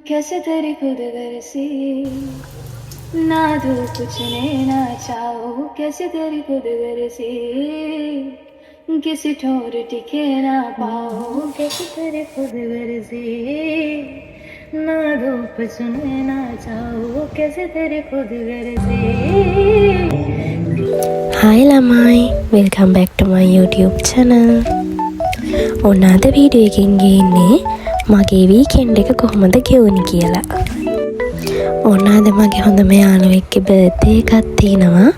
कैसे तेरी खुद गर्जी ना दो कुछ लेना चाहो कैसे तेरी खुद गर्जी किसी ठोर टिके ना पाओ कैसे तेरी खुद गर्जी ना दो कुछ लेना चाहो कैसे तेरी खुद गर्जी. Hi lamai, welcome back to my YouTube channel. ඔන්න අද වීඩියෝ එකකින් ගේන්නේ මගේ වීකෙන්ඩ් එක කොහොමද ගෙවුනේ කියලා. ඔන්න අද මගේ හොඳම යාළුවෙක්ගේ බර්ත්ඩේ එකක් තියෙනවා.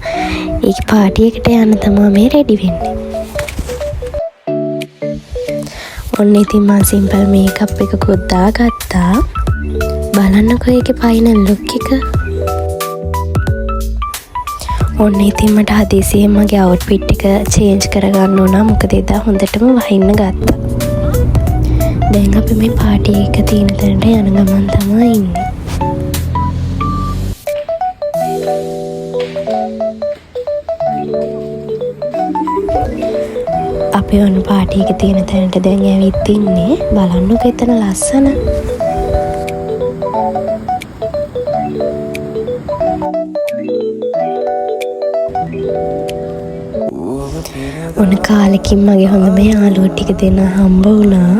ඒක පාටි එකට යන්න තමයි මේ රෙඩි වෙන්නේ. ඔන්න ඉතින් මම සිම්පල් මේකප් එකකුත් දාගත්තා. බලන්නකෝ ඒකේ ෆයිනල් ලුක් එක. ඔන්න ඉතින් මට හදිසියෙන් මගේ අවුට්ෆිට් එක චේන්ජ් කරගන්න උනා. මොකද එදා හොඳටම වහින්න ගත්තා. දැන් අපි මේ පාටි එක තියෙන තැනට යන ගමන් තමයි ඉන්නේ. අපි ඔන්න පාටි එක තියෙන තැනට දැන් ඇවිත් ඉන්නේ. බලන්නකෝ එතන ලස්සන. ඔන්න කාලෙකින් මගේ හොඳම යාළුවෝ ටික දෙනා හම්බ වුණා.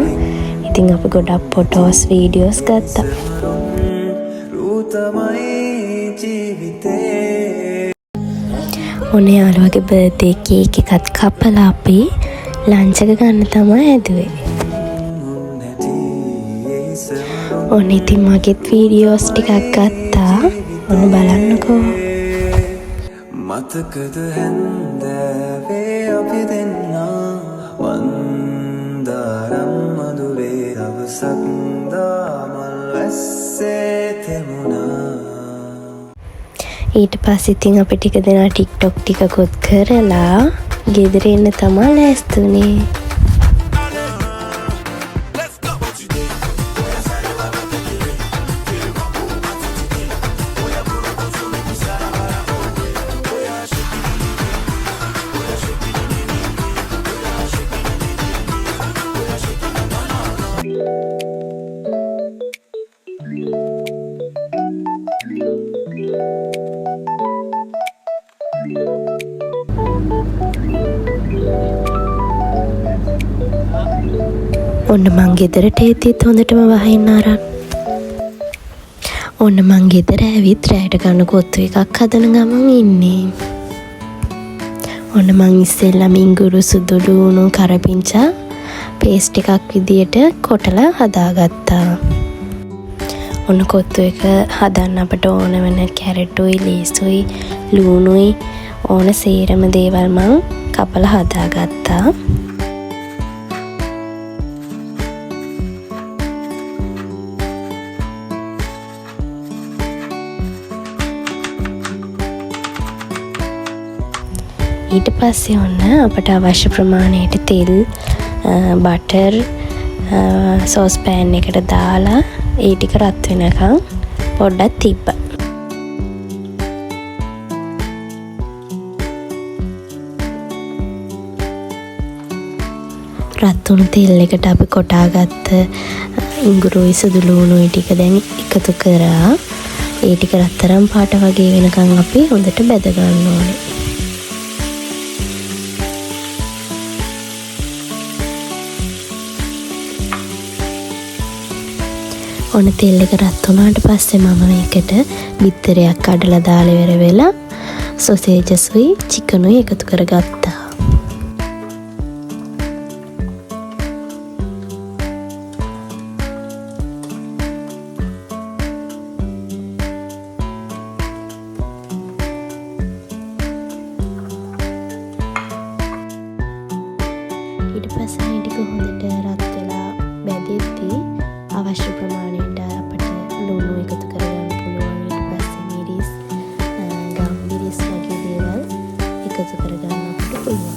ඉතින් අපි ගොඩක් ෆොටෝස් වීඩියෝස් ගත්තා. ඔන්න යාළුවගේ බර්ත්ඩේ කේක් එකත් කපලා අපි ලන්ච් එක ගන්න තමයි හැදුවේ. ඔන්න ඉතින් මගෙත් වීඩියෝස් ටිකක් ගත්තා. ඔන්න බලන්නකෝ. මතකද හැන්දෑවේ අපි දෙන්නා වන්දාරම් මధుරේ දවසක් දාමල් වැස්සේ තෙමුණා. ඊට පස්සේ ඉතින් අපි ටික දෙනා ටික්ටොක් ටිකකුත් කරලා ගෙදර එන්න තමයි ලෑස්ති වුණේ. ඔන්න මං ගෙදරට එද්දිත් හොඳටම වහින්න අරන්. ඔන්න මං ගෙදර ඇවිත් රෑට ගන්න කොත්තු එකක් හදන ගමන් ඉන්නේ. ඔන්න මං ඉස්සෙල්ලා මිංගුරු සුදු ලුණු කරපිංචා පේස්ට් එකක් විදියට කොටලා හදාගත්තා. ඔන්න කොත්තු එක හදන්න අපට ඕන වෙන කැරටුයි ලේසුයි ලුණුයි ඕන සේරම දේවල් මං කපලා හදාගත්තා. ඊට පස්සේ ඔන්න අපට අවශ්‍ය ප්‍රමාණයට තෙල් බටර් සෝස් පෑන් එකට දාලා ඒ ටික රත් වෙනකන් පොඩ්ඩක් තිබ්බා. රත් වුණු තෙල් එකට අපි කොටාගත්ත ඉඟුරුයි සුදු ලුණුයි ටික දැන් එකතු කරා. ඒ ටික රත්තරන් පාට වගේ වෙනකන් අපි හොඳට බැද ගන්න ඕනේ. ඔන්න තෙල් එක රත් වුණාට පස්සේ මම මේකට බිත්තරයක් කඩලා දාලා ඉවර වෙලා සොසේජස්ුයි චිකනුයි එකතු කරගත්තා. ඊට පස්සේ මේ ටික හොඳට රත් වෙලා බැදෙද්දී අවශ්‍ය ප්‍රමාණයට අපට ලුණු එකතු කරගන්න පුළුවන්. ඊට පස්සේ මිරිස් ගම්මිරිස් වගේ දේවල් එකතු කරගන්න අපිට පුළුවන්.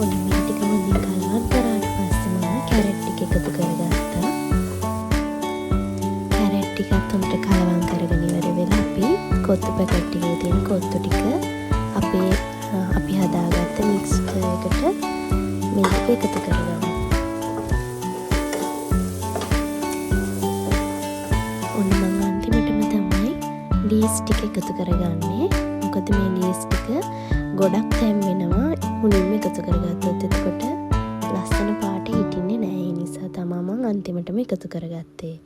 ඔන්න මේ ටික හොඳින් කලවම් කරාට පස්සේ මම කැරට් ටික එකතු කරගත්තා. කැරට් ටිකත් හොඳට කලවම් කරගෙන ඉවර වෙලා අපි කොත්තු පැකට් එකේ තියෙන කොත්තු ටික අපි හදාගත්ත මික්ස් එකට මේ ටික එකතු කරගමු. ඔන්න මම අන්තිමටම තමයි ලීස් ටික එකතු කරගන්නේ. මොකද මේ ලීස් ටික ගොඩක් තැම්බෙනවා මුලින්ම එකතු කරගත්තොත්. එතකොට ලස්සන පාට හිටින්නේ නැහැ. ඒ නිසා තමයි මම අන්තිමටම එකතු කරගත්තේ.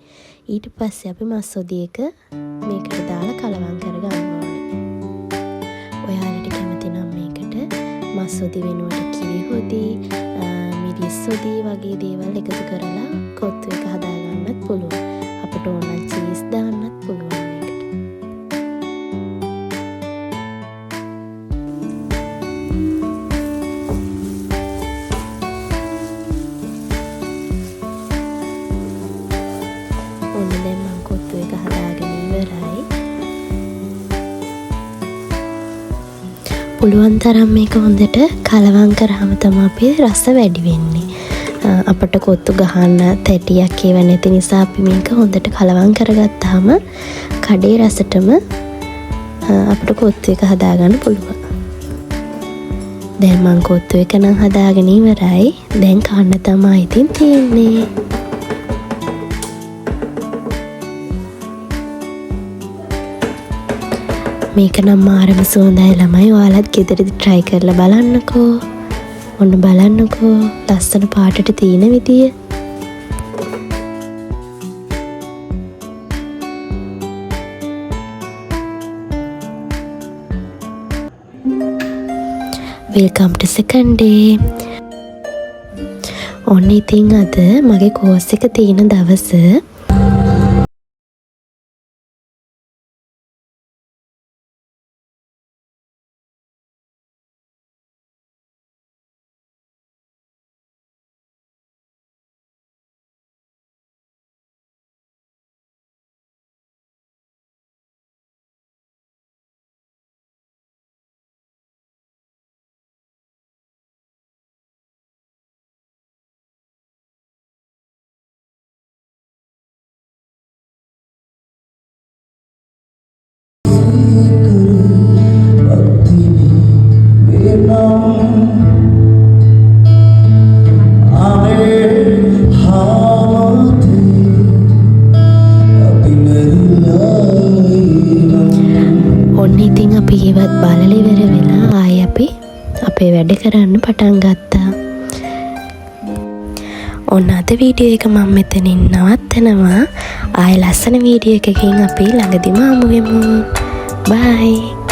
ඊට පස්සේ අපි මස් හොදි එක මේකට දාලා කලවම් කරගන්න ඕනේ. ඔයාලට කැමති නම් මේකට මස් හොදි වෙනුවට කිරි හොදි, මිරිස් හොදි වගේ දේවල් එකතු කරලා කොත්තු එක හදාගන්නත් පුළුවන්. අපිට ඕන නම් චීස් දාන්නත් පුළුවන්. පුළුවන් තරම් මේක හොඳට කලවම් කරාම තමයි අපේ රස වැඩි වෙන්නේ. අපිට කොත්තු ගහන්න තැටියක් ඒව නැති නිසා අපි මේක හොඳට කලවම් කරගත්තාම කඩේ රසටම අපිට කොත්තු එක හදාගන්න පුළුවන්. දැන් මම කොත්තු එක නම් හදාගෙන ඉවරයි. දැන් කන්න තමයි ඉතින් තියෙන්නේ. මේක නම් මාරම සුවඳයි ළමයි. ඔයාලත් ගෙදරදී try කරලා බලන්නකෝ. ඔන්න බලන්නකෝ ලස්සන පාටට තියෙන විදිය. Welcome to second day. ඔන්න ඉතින් අද මගේ course එක තියෙන දවස. අපේ වැඩ කරන්න පටන් ගත්තා. ඔන්න අද වීඩියෝ එක මම මෙතනින් නවත්තනවා. ආයෙ ලස්සන වීඩියෝ එකකින් අපි ළඟදිම හමු වෙමු. බයි.